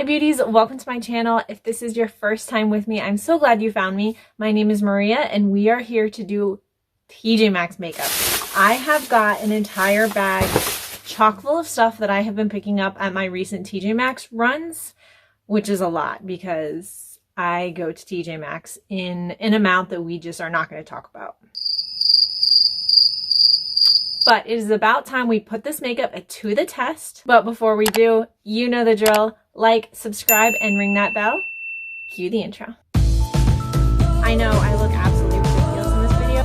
Hi beauties, welcome to my channel. If this is your first time with me, I'm so glad you found me. My name is Maria and we are here to do TJMaxx makeup. I have got an entire bag chock full of stuff that I have been picking up at my recent TJMaxx runs, which is a lot because I go to TJMaxx in an amount that we just are not going to talk about. But it is about time we put this makeup to the test. But before we do, you know the drill. Like, subscribe, and ring that bell. Cue the intro. I know I look absolutely ridiculous in this video.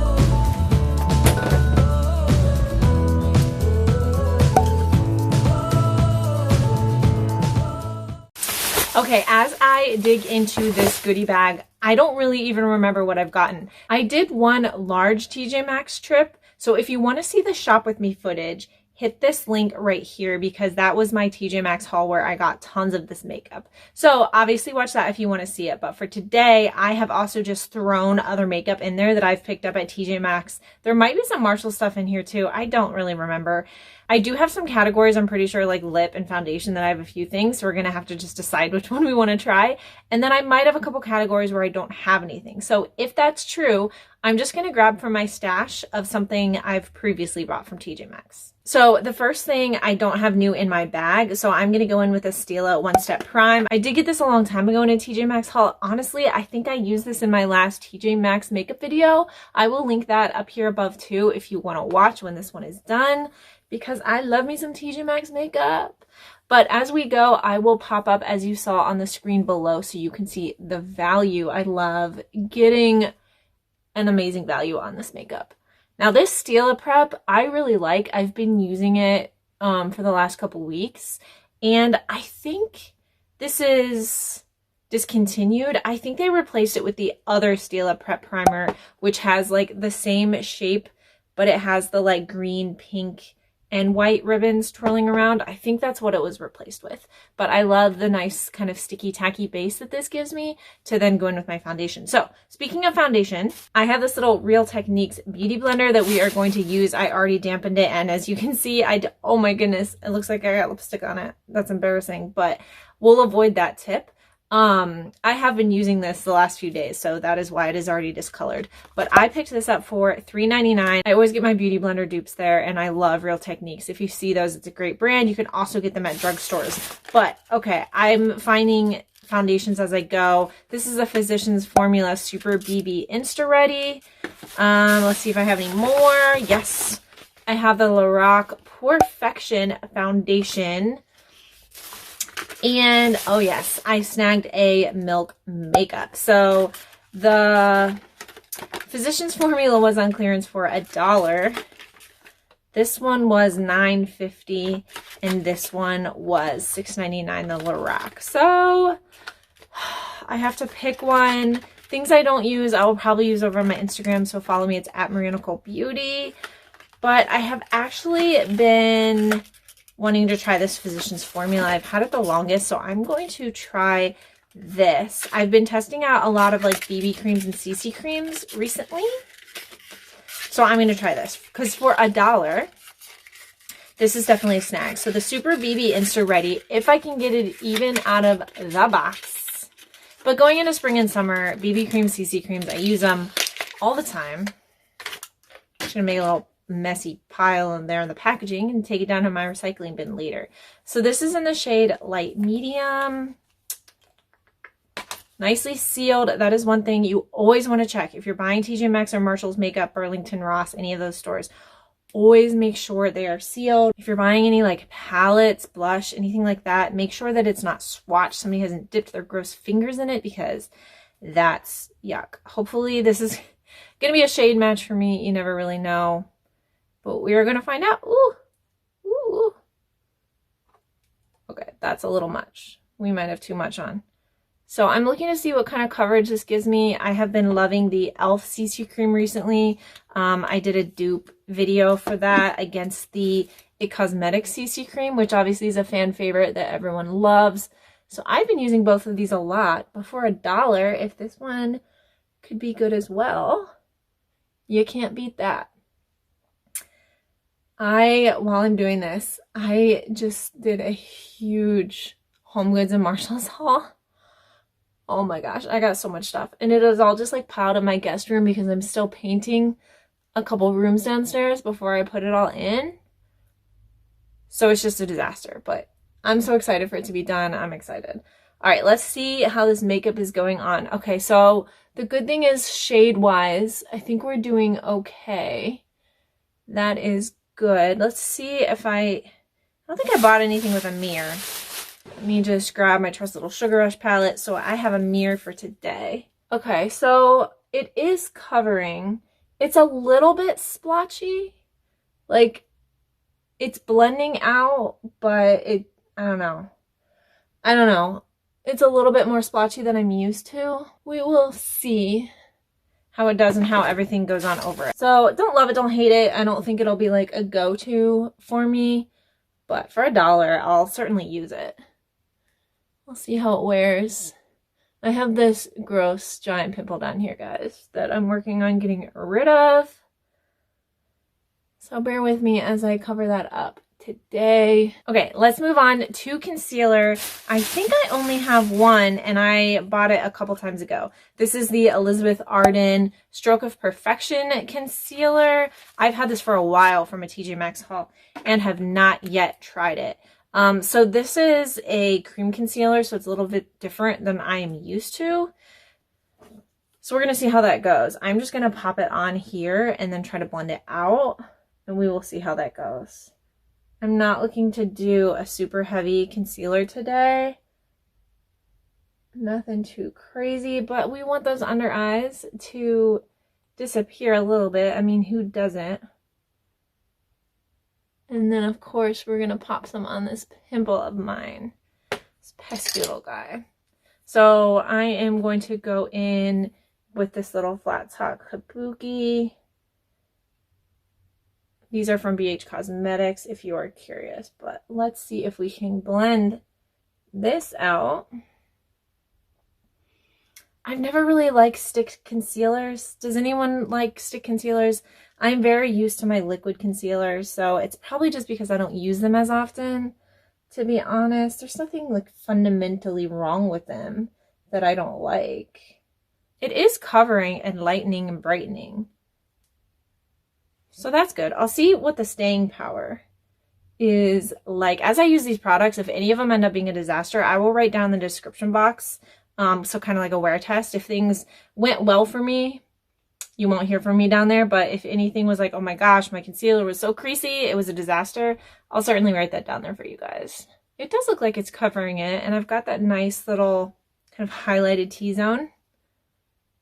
Okay, as I dig into this goodie bag, I don't really even remember what I've gotten. I did one large TJMaxx trip. So if you want to see the shop with me footage, hit this link right here because that was my TJMaxx haul where I got tons of this makeup. So obviously watch that if you want to see it. But for today, I have also just thrown other makeup in there that I've picked up at TJMaxx. There might be some Marshall stuff in here too. I don't really remember. I do have some categories, I'm pretty sure, like lip and foundation, that I have a few things. So we're going to have to just decide which one we want to try. And then I might have a couple categories where I don't have anything. So if that's true, I'm just going to grab from my stash of something I've previously bought from TJMaxx. So the first thing I don't have new in my bag, so I'm going to go in with a Stila One Step Prime. I did get this a long time ago in a TJMaxx haul. Honestly, I think I used this in my last TJMaxx makeup video. I will link that up here above too if you want to watch when this one is done, because I love me some TJMaxx makeup. But as we go, I will pop up, as you saw on the screen below, so you can see the value. I love getting an amazing value on this makeup. Now this Stila prep, I really like. I've been using it for the last couple weeks, and I think this is discontinued. I think they replaced it with the other Stila prep primer, which has like the same shape, but it has the like green, pink, and white ribbons twirling around. I think that's what it was replaced with. But I love the nice kind of sticky tacky base that this gives me to then go in with my foundation. So speaking of foundation, I have this little Real Techniques beauty blender that we are going to use. I already dampened it, and as you can see, oh my goodness, it looks like I got lipstick on it. That's embarrassing, but we'll avoid that tip. I have been using this the last few days, so that is why it is already discolored. But I picked this up for $3.99. I always get my beauty blender dupes there, and I love Real Techniques. If you see those, it's a great brand. You can also get them at drugstores. But okay, I'm finding foundations as I go. This is a Physicians Formula Super BB Insta Ready. Let's see if I have any more. Yes, I have the Lorac Perfection Foundation. And oh yes, I snagged a Milk makeup. So the Physicians Formula was on clearance for $1. This one was $9.50, and this one was $6.99, the Lorac. So I have to pick one. Things I don't use, I will probably use over on my Instagram, so follow me. It's at Maria Nicole Beauty. But I have actually been wanting to try this Physicians Formula. I've had it the longest, so I'm going to try this. I've been testing out a lot of like BB creams and CC creams recently, so I'm going to try this because for $1, this is definitely a snag. So the Super BB Insta Ready, if I can get it even out of the box. But going into spring and summer, BB creams, CC creams, I use them all the time. Just gonna make a little messy pile in there in the packaging and take it down to my recycling bin later. So this is in the shade light medium, nicely sealed. That is one thing you always want to check if you're buying TJMaxx or Marshall's makeup, Burlington, Ross, any of those stores. Always make sure they are sealed. If you're buying any like palettes, blush, anything like that, make sure that it's not swatched. Somebody hasn't dipped their gross fingers in it, because that's yuck. Hopefully this is gonna be a shade match for me. You never really know. But we are going to find out. Ooh. Ooh. Okay, that's a little much. We might have too much on. So I'm looking to see what kind of coverage this gives me. I have been loving the e.l.f. CC cream recently. I did a dupe video for that against the It Cosmetics CC cream, which obviously is a fan favorite that everyone loves. So I've been using both of these a lot. But for $1, if this one could be good as well, you can't beat that. While I'm doing this, I just did a huge HomeGoods and Marshalls haul. Oh my gosh, I got so much stuff. And it is all just like piled in my guest room because I'm still painting a couple rooms downstairs before I put it all in. So it's just a disaster, but I'm so excited for it to be done. I'm excited. All right, let's see how this makeup is going on. Okay, so the good thing is shade-wise, I think we're doing okay. That is good. Let's see if I don't think I bought anything with a mirror. Let me just grab my trusty little Sugar Rush palette so I have a mirror for today. Okay, so it is covering. It's a little bit splotchy. Like, it's blending out, but I don't know. It's a little bit more splotchy than I'm used to. We will see how it does and how everything goes on over it. So don't love it, don't hate it. I don't think it'll be like a go-to for me, but for $1, I'll certainly use it. We'll see how it wears. I have this gross giant pimple down here, guys, that I'm working on getting rid of. So bear with me as I cover that up today. Okay, let's move on to concealer. I think I only have one and I bought it a couple times ago. This is the Elizabeth Arden Stroke of Perfection concealer. I've had this for a while from a TJMaxx haul and have not yet tried it. So this is a cream concealer, so it's a little bit different than I am used to. So we're going to see how that goes. I'm just going to pop it on here and then try to blend it out, and we will see how that goes. I'm not looking to do a super heavy concealer today. Nothing too crazy, but we want those under eyes to disappear a little bit. I mean, who doesn't? And then, of course, we're going to pop some on this pimple of mine. This pesky little guy. So I am going to go in with this little flat top kabuki. These are from BH Cosmetics if you are curious. But let's see if we can blend this out. I've never really liked stick concealers. Does anyone like stick concealers? I'm very used to my liquid concealers, so it's probably just because I don't use them as often, to be honest. There's nothing like fundamentally wrong with them that I don't like. It is covering and lightening and brightening. So that's good. I'll see what the staying power is like. As I use these products, if any of them end up being a disaster, I will write down in the description box. So kind of like a wear test. If things went well for me, you won't hear from me down there. But if anything was like, oh my gosh, my concealer was so creasy, it was a disaster, I'll certainly write that down there for you guys. It does look like it's covering it. And I've got that nice little kind of highlighted T-zone.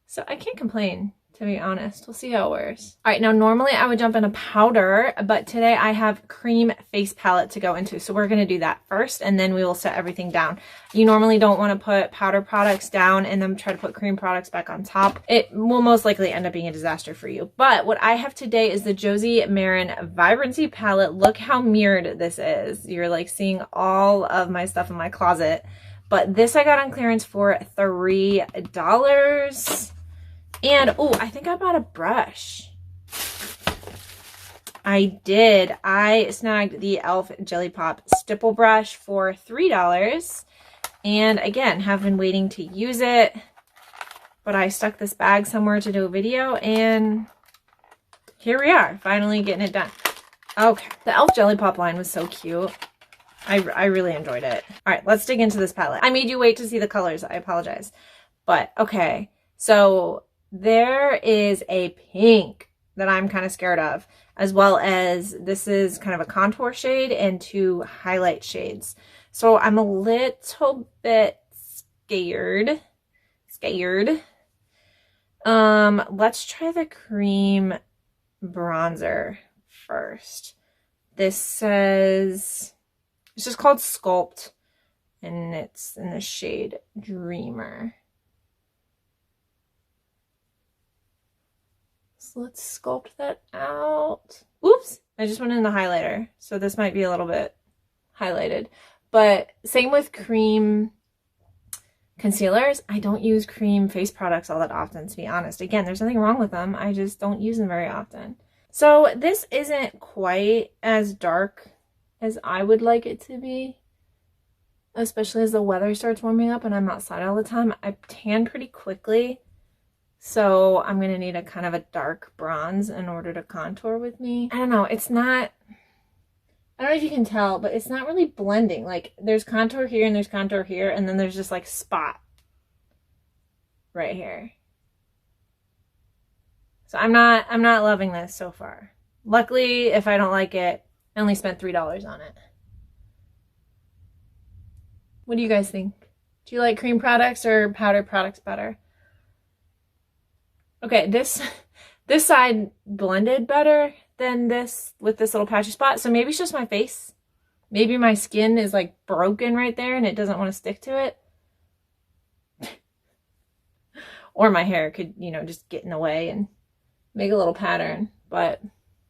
So I can't complain, to be honest. We'll see how it wears. All right, now normally I would jump into powder, but today I have cream face palette to go into. So we're going to do that first, and then we will set everything down. You normally don't want to put powder products down and then try to put cream products back on top. It will most likely end up being a disaster for you. But what I have today is the Josie Maran Vibrancy palette. Look how mirrored this is. You're like seeing all of my stuff in my closet. But this I got on clearance for $3. And, oh, I think I bought a brush. I did. I snagged the e.l.f. Jelly Pop Stipple Brush for $3. And, again, have been waiting to use it. But I stuck this bag somewhere to do a video, and here we are, finally getting it done. Okay, the e.l.f. Jelly Pop line was so cute. I really enjoyed it. All right, let's dig into this palette. I made you wait to see the colors. I apologize. But, okay, so there is a pink that I'm kind of scared of, as well as this is kind of a contour shade and 2 highlight shades. So I'm a little bit scared. Let's try the cream bronzer first. This says, it's just called Sculpt, and it's in the shade Dreamer. So let's sculpt that out. Oops, I just went in the highlighter, so this might be a little bit highlighted. But same with cream concealers. I don't use cream face products all that often, to be honest. Again, there's nothing wrong with them. I just don't use them very often. So this isn't quite as dark as I would like it to be. especially as the weather starts warming up and I'm outside all the time, I tan pretty quickly. So I'm going to need a kind of a dark bronze in order to contour with me. I don't know. It's not, I don't know if you can tell, but it's not really blending. Like there's contour here and there's contour here. And then there's just like spot right here. So I'm not loving this so far. Luckily, if I don't like it, I only spent $3 on it. What do you guys think? Do you like cream products or powder products better? Okay, this side blended better than this with this little patchy spot. So maybe it's just my face. Maybe my skin is like broken right there and it doesn't want to stick to it. Or my hair could, you know, just get in the way and make a little pattern. But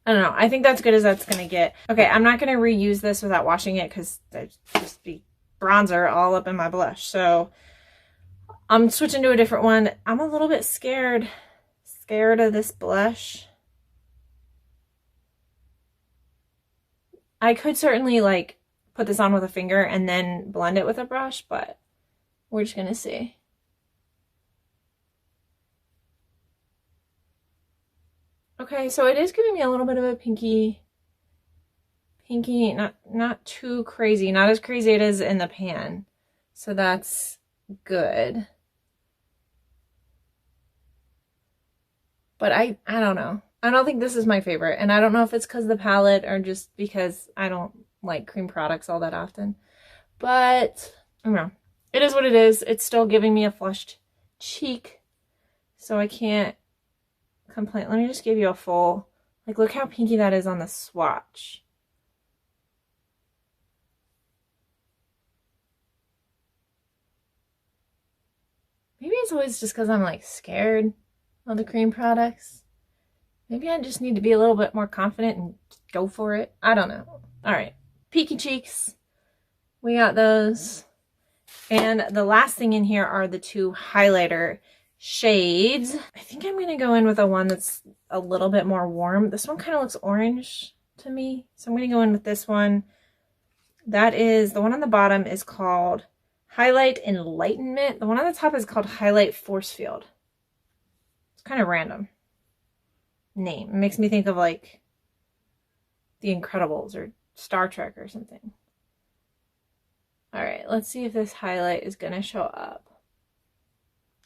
I don't know. I think that's good as that's going to get. Okay, I'm not going to reuse this without washing it because there's just be bronzer all up in my blush. So I'm switching to a different one. I'm a little bit scared of this blush. I could certainly like put this on with a finger and then blend it with a brush, but we're just gonna see. Okay, so it is giving me a little bit of a pinky, not too crazy, not as crazy it is in the pan. So that's good. But I don't know. I don't think this is my favorite. And I don't know if it's because of the palette or just because I don't like cream products all that often. But I don't know. It is what it is. It's still giving me a flushed cheek. So I can't complain. Let me just give you a full, like, look how pinky that is on the swatch. Maybe it's always just because I'm like scared of the cream products. Maybe I just need to be a little bit more confident and go for it. I don't know. All right, peaky cheeks. We got those. And the last thing in here are the two highlighter shades. I think I'm going to go in with a one that's a little bit more warm. This one kind of looks orange to me. So I'm going to go in with this one. That is, the one on the bottom is called Highlight Enlightenment. The one on the top is called Highlight Force Field. It's kind of random name. It makes me think of like The Incredibles or Star Trek or something. All right, let's see if this highlight is going to show up.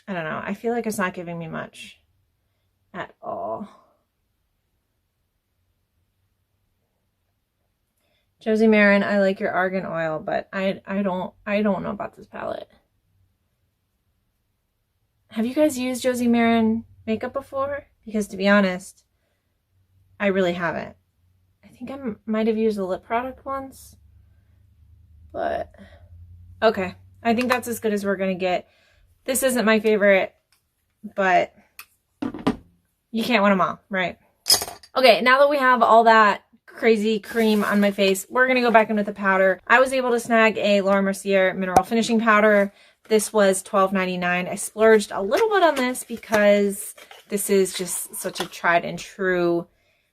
I don't know. I feel like it's not giving me much at all. Josie Marin, I like your argan oil, but I don't know about this palette. Have you guys used Josie Marin makeup before? Because to be honest, I really haven't. I think I might have used a lip product once, but okay. I think that's as good as we're gonna get. This isn't my favorite, but you can't win them all, right? Okay, now that we have all that crazy cream on my face, we're gonna go back in with the powder. I was able to snag a Laura Mercier mineral finishing powder. This was $12.99. I splurged a little bit on this because this is just such a tried and true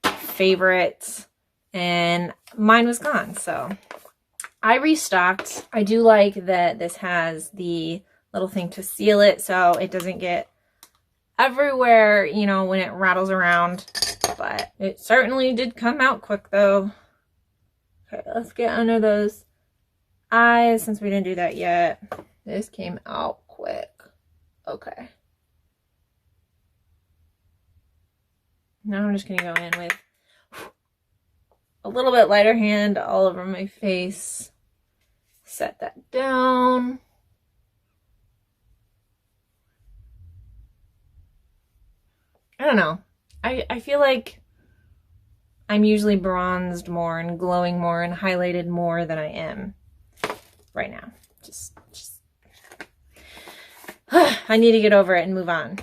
favorite, and mine was gone, so I restocked. I do like that this has the little thing to seal it so it doesn't get everywhere, you know, when it rattles around, but it certainly did come out quick though. Okay, let's get under those eyes since we didn't do that yet. This came out quick. Okay. Now I'm just going to go in with a little bit lighter hand all over my face. Set that down. I don't know. I feel like I'm usually bronzed more and glowing more and highlighted more than I am right now. Just I need to get over it and move on.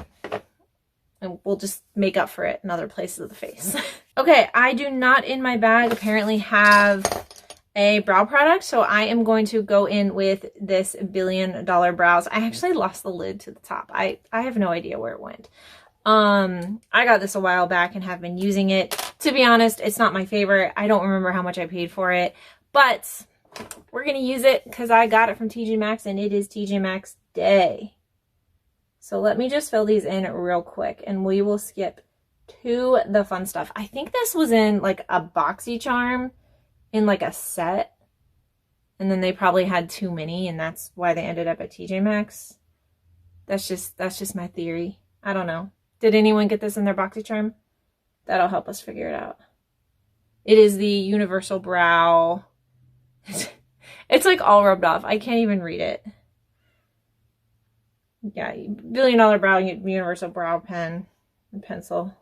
And we'll just make up for it in other places of the face. Okay, I do not in my bag apparently have a brow product, so I am going to go in with this $1 Billion Brows. I actually lost the lid to the top. I have no idea where it went. I got this a while back and have been using it. To be honest, it's not my favorite. I don't remember how much I paid for it, but we're going to use it because I got it from TJMaxx and it is TJMaxx day. So let me just fill these in real quick and we will skip to the fun stuff. I think this was in like a BoxyCharm in like a set. And then they probably had too many and that's why they ended up at TJMaxx. That's just my theory. I don't know. Did anyone get this in their BoxyCharm? That'll help us figure it out. It is the Universal Brow. It's like all rubbed off. I can't even read it. Yeah, $1 billion brow, universal brow pen and pencil.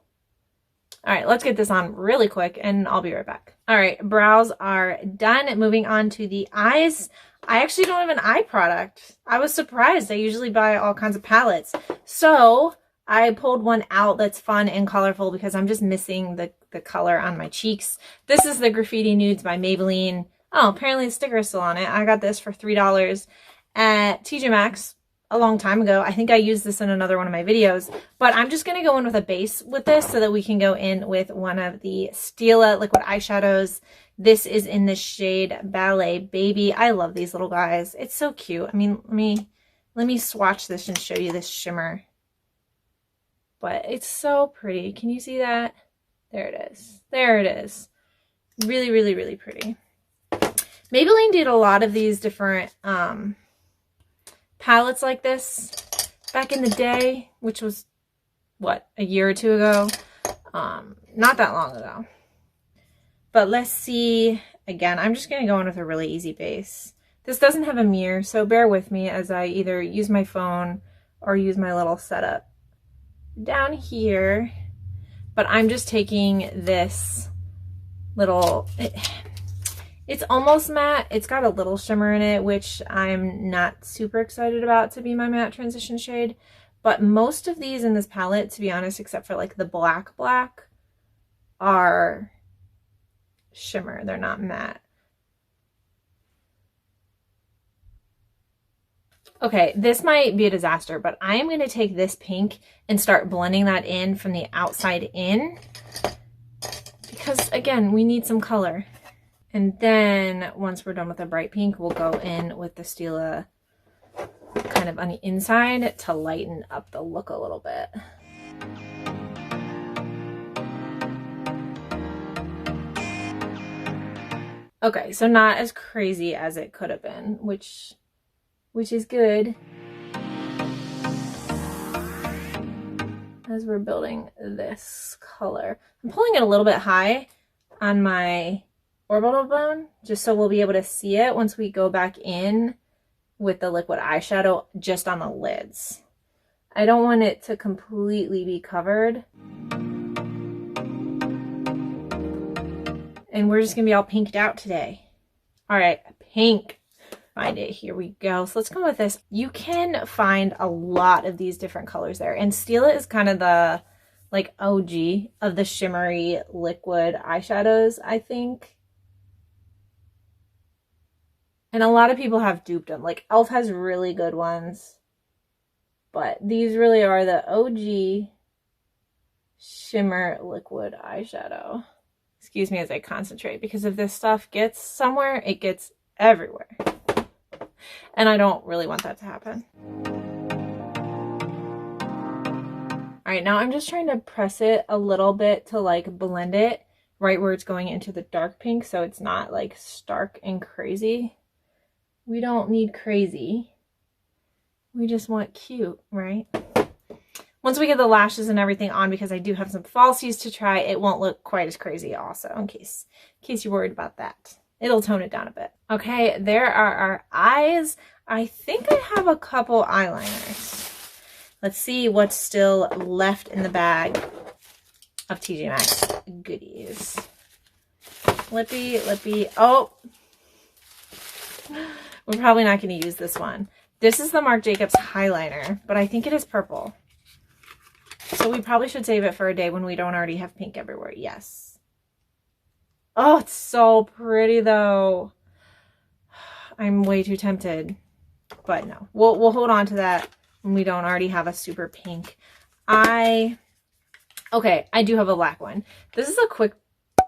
All right, let's get this on really quick and I'll be right back. All right, brows are done. Moving on to the eyes. I actually don't have an eye product. I was surprised. I usually buy all kinds of palettes. So I pulled one out that's fun and colorful because I'm just missing the color on my cheeks. This is the Graffiti Nudes by Maybelline. Oh, apparently the sticker is still on it. I got this for $3 at TJMaxx a long time ago. I think I used this in another one of my videos, but I'm just going to go in with a base with this so that we can go in with one of the Stila liquid eyeshadows. This is in the shade Ballet Baby. I love these little guys. It's so cute. I mean, let me swatch this and show you this shimmer. But it's so pretty. Can you see that? There it is. There it is. Really, really, really pretty. Maybelline did a lot of these different palettes like this back in the day, which was, what, a year or two ago? Not that long ago. But let's see. Again, I'm just going to go in with a really easy base. This doesn't have a mirror, so bear with me as I either use my phone or use my little setup down here. But I'm just taking this little... It's almost matte. It's got a little shimmer in it, which I'm not super excited about to be my matte transition shade. But most of these in this palette, to be honest, except for like the black, are shimmer. They're not matte. Okay, this might be a disaster, but I am going to take this pink and start blending that in from the outside in. Because, again, we need some color. And then once we're done with the bright pink, we'll go in with the Stila kind of on the inside to lighten up the look a little bit. Okay, so not as crazy as it could have been, which is good. As we're building this color. I'm pulling it a little bit high on my orbital bone, just so we'll be able to see it once we go back in with the liquid eyeshadow just on the lids. I don't want it to completely be covered. And we're just gonna be all pinked out today. All right, pink. Find it, here we go. So let's go with this. You can find a lot of these different colors there. And Stila is kind of the like OG of the shimmery liquid eyeshadows, I think. And a lot of people have duped them. Like e.l.f. has really good ones. But these really are the OG shimmer liquid eyeshadow. Excuse me as I concentrate, because if this stuff gets somewhere, it gets everywhere. And I don't really want that to happen. All right, now I'm just trying to press it a little bit to like blend it right where it's going into the dark pink, so it's not like stark and crazy. We don't need crazy. We just want cute, right? Once we get the lashes and everything on, because I do have some falsies to try, it won't look quite as crazy also, in case you're worried about that. It'll tone it down a bit. Okay, there are our eyes. I think I have a couple eyeliners. Let's see what's still left in the bag of TJMaxx goodies. Lippy. Oh, we're probably not going to use this one. This is the Marc Jacobs Highliner, but I think it is purple. So we probably should save it for a day when we don't already have pink everywhere. Yes. Oh, it's so pretty though. I'm way too tempted, but no, we'll hold on to that when we don't already have a super pink. Okay, I do have a black one. This is a quick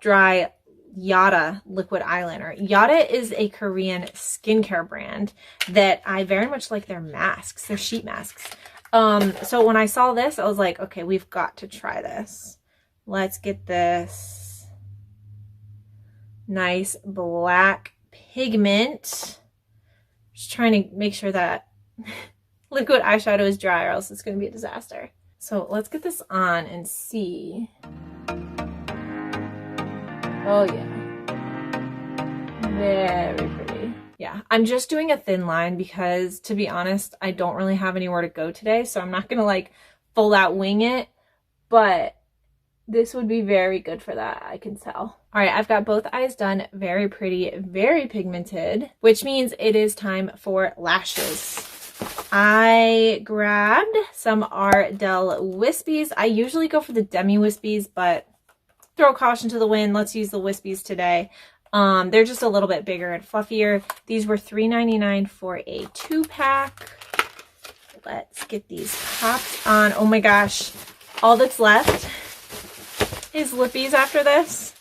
dry Yada liquid eyeliner. Yada is a Korean skincare brand that I very much like their masks, their sheet masks. So when I saw this, I was like, okay, we've got to try this. Let's get this nice black pigment. Just trying to make sure that liquid eyeshadow is dry or else it's going to be a disaster. So let's get this on and see. Oh yeah. Very pretty. Yeah, I'm just doing a thin line because, to be honest, I don't really have anywhere to go today, so I'm not gonna like full out wing it, but this would be very good for that, I can tell. All right, I've got both eyes done. Very pretty, very pigmented, which means it is time for lashes. I grabbed some Ardell Wispies. I usually go for the Demi Wispies, but throw caution to the wind. Let's use the Wispies today. They're just a little bit bigger and fluffier. These were $3.99 for a 2-pack. Let's get these popped on. Oh my gosh. All that's left is lippies after this.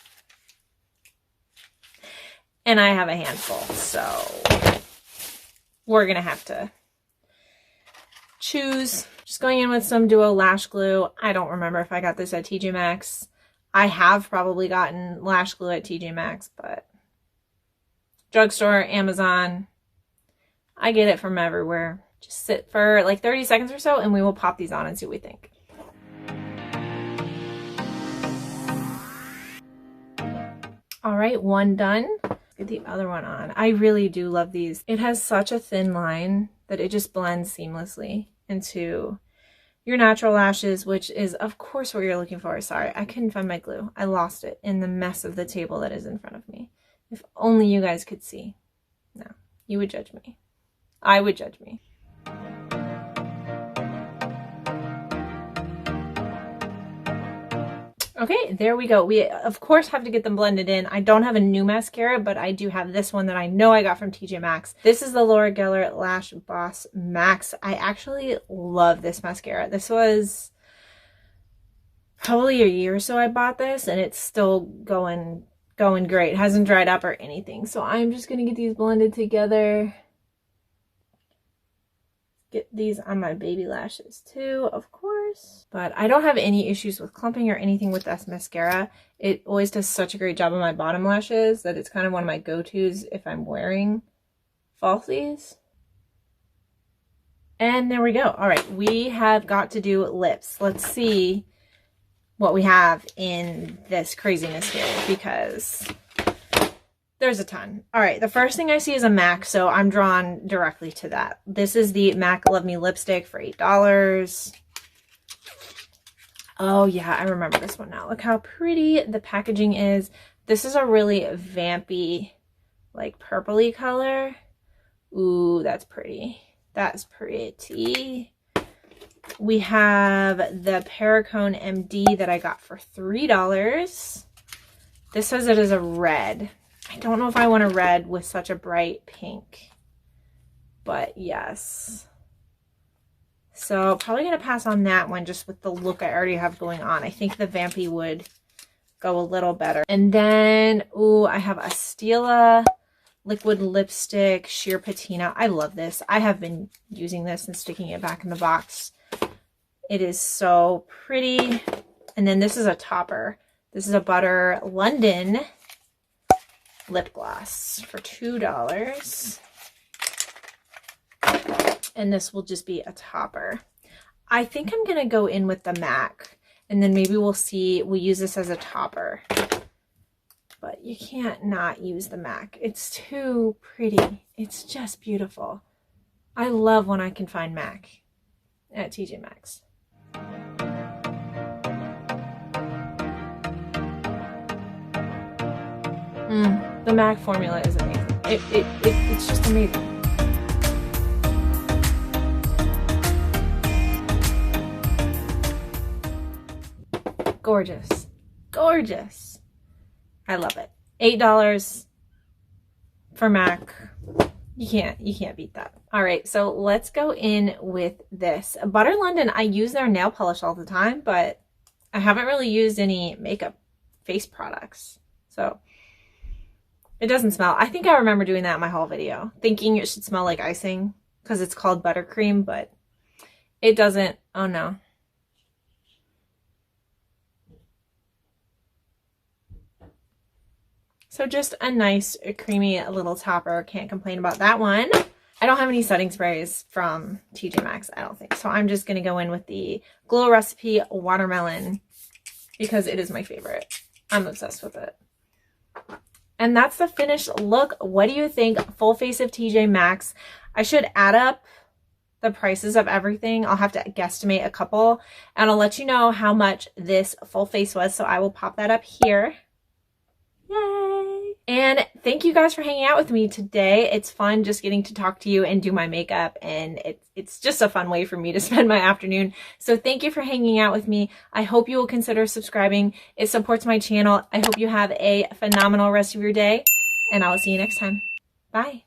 And I have a handful, so we're going to have to choose. Just going in with some Duo Lash Glue. I don't remember if I got this at TJMaxx. I have probably gotten lash glue at TJMaxx, but drugstore, Amazon, I get it from everywhere. Just sit for like 30 seconds or so and we will pop these on and see what we think. All right, one done. Let's get the other one on. I really do love these. It has such a thin line that it just blends seamlessly into your natural lashes, which is of course what you're looking for. Sorry, I couldn't find my glue. I lost it in the mess of the table that is in front of me. If only you guys could see. No, you would judge me. I would judge me. Okay, there we go. We, of course, have to get them blended in. I don't have a new mascara, but I do have this one that I know I got from TJMaxx. This is the Laura Geller Lash Boss Max. I actually love this mascara. This was probably a year or so I bought this, and it's still going great. It hasn't dried up or anything. So I'm just going to get these blended together. Get these on my baby lashes too, of course. But I don't have any issues with clumping or anything with this mascara. It always does such a great job on my bottom lashes that it's kind of one of my go-tos if I'm wearing falsies. And there we go. All right, we have got to do lips. Let's see what we have in this craziness here because there's a ton. All right, the first thing I see is a MAC, so I'm drawn directly to that. This is the MAC Love Me lipstick for $8. Oh yeah, I remember this one now. Look how pretty the packaging is. This is a really vampy, like purpley color. Ooh, that's pretty. That's pretty. We have the Paracone MD that I got for $3. This says it is a red. I don't know if I want a red with such a bright pink, but yes. So probably going to pass on that one just with the look I already have going on. I think the vampy would go a little better. And then, ooh, I have a Stila liquid lipstick, sheer patina. I love this. I have been using this and sticking it back in the box. It is so pretty. And then this is a topper. This is a Butter London lip gloss for $2. And this will just be a topper. I think I'm going to go in with the MAC. And then maybe we'll see, we'll use this as a topper. But you can't not use the MAC. It's too pretty. It's just beautiful. I love when I can find MAC at TJMaxx. The MAC formula is amazing. It's just amazing. Gorgeous. Gorgeous. I love it. $8 for MAC. You can't beat that. All right, so let's go in with this. Butter London, I use their nail polish all the time, but I haven't really used any makeup face products. So It doesn't smell. I think I remember doing that in my haul video, thinking it should smell like icing because it's called buttercream, but it doesn't. Oh no. So just a nice, creamy little topper. Can't complain about that one. I don't have any setting sprays from TJMaxx, I don't think. So I'm just going to go in with the Glow Recipe Watermelon because it is my favorite. I'm obsessed with it. And that's the finished look. What do you think? Full face of TJMaxx. I should add up the prices of everything. I'll have to guesstimate a couple and I'll let you know how much this full face was. So I will pop that up here. Yay! And thank you guys for hanging out with me today. It's fun just getting to talk to you and do my makeup, and it's just a fun way for me to spend my afternoon. So thank you for hanging out with me. I hope you will consider subscribing. It supports my channel. I hope you have a phenomenal rest of your day, and I will see you next time. Bye.